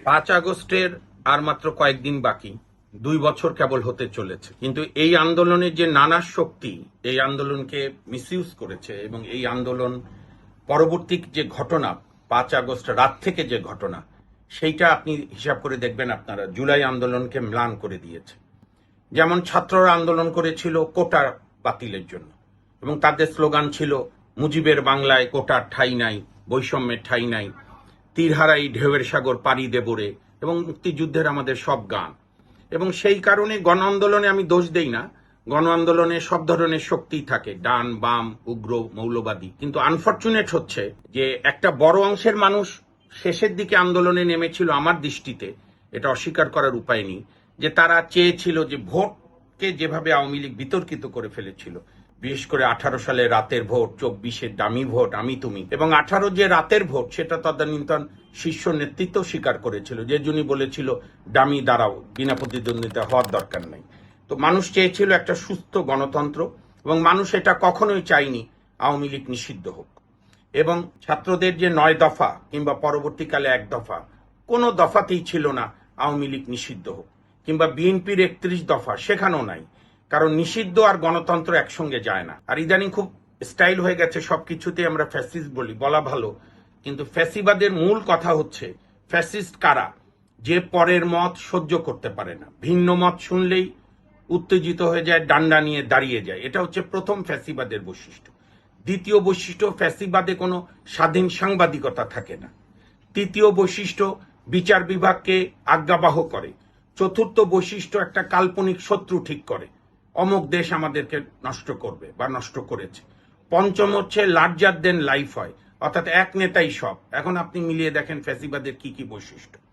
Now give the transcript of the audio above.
5 আগস্টের আর মাত্র কয়েকদিন বাকি, 2 বছর কেবল হতে চলেছে। কিন্তু এই আন্দোলনের যে নানা শক্তি এই আন্দোলনকে মিসইউজ করেছে এবং এই আন্দোলন পরবর্তী যে ঘটনা 5 আগস্ট রাত থেকে যে ঘটনা, সেইটা আপনি হিসাব করে দেখবেন আপনারা জুলাই আন্দোলনকে ম্লান করে দিয়েছে। যেমন ছাত্ররা আন্দোলন করেছিল কোটা বাতিলের জন্য এবং তাদের স্লোগান ছিল মুজিবের বাংলায় কোটার ঠাঁই নাই, বৈষম্যের ঠাঁই নাই, তীরহারাই ঢেউয়ের সাগর পাড়ি দেবরে এবং মুক্তিযুদ্ধের আমাদের সব গান। এবং সেই কারণে গণ আন্দোলনে আমি দোষ দেই না, গণ আন্দোলনে সব ধরনের শক্তি থাকে, ডান বাম উগ্র মৌলবাদী। কিন্তু আনফরচুনেট হচ্ছে যে একটা বড় অংশের মানুষ শেষের দিকে আন্দোলনে নেমেছিল, আমার দৃষ্টিতে এটা অস্বীকার করার উপায় নেই, যে তারা চেয়েছিল যে ভোটকে যেভাবে আওয়ামী লীগ বিতর্কিত করে ফেলেছিল, বিশেষ করে 18 সালে রাতের ভোট, 24-এর দামি ভোট আমি তুমি, এবং 18 যে রাতের ভোট সেটা তদানীন্তন শীর্ষ নেতৃত্ব স্বীকার করেছিল, যে যিনি বলেছিল ডামি দাঁড়াও, বিনা প্রতিদ্বন্দ্বিতা হওয়ার দরকার নেই। তো মানুষ চেয়েছিল একটা সুস্থ গণতন্ত্র এবং মানুষ এটা কখনোই চায়নি আওয়ামী লীগ নিষিদ্ধ হোক। এবং ছাত্রদের যে 9 দফা কিংবা পরবর্তীকালে 1 দফা, কোনো দফাতেই ছিল না আওয়ামী লীগ নিষিদ্ধ হোক, কিংবা বিএনপির 31 দফা সেখানেও নাই। কারণ নিষিদ্ধ আর গণতন্ত্র একসঙ্গে যায় না। আর ইদানিং খুব স্টাইল হয়ে গেছে সবকিছুতে আমরা ফ্যাসিস্ট বলি, বলা ভালো, কিন্তু ফ্যাসিবাদের মূল কথা হচ্ছে ফ্যাসিস্ট কারা, যে পরের মত সহ্য করতে পারে না, ভিন্ন মত শুনলেই উত্তেজিত হয়ে যায়, ডান্ডা নিয়ে দাঁড়িয়ে যায়। এটা হচ্ছে প্রথম ফ্যাসিবাদের বৈশিষ্ট্য। দ্বিতীয় বৈশিষ্ট্য, ফ্যাসিবাদে কোনো স্বাধীন সাংবাদিকতা থাকে না। তৃতীয় বৈশিষ্ট্য, বিচার বিভাগকে আজ্ঞাবহ করে। চতুর্থ বৈশিষ্ট্য, একটা কাল্পনিক শত্রু ঠিক করে, অমুক দেশ আমাদেরকে নষ্ট করবে বা নষ্ট করেছে। পঞ্চম হচ্ছে লার্জার দেন লাইফ হয়, অর্থাৎ এক নেতাই সব। এখন আপনি মিলিয়ে দেখেন ফ্যাসিবাদের কি কি বৈশিষ্ট্য।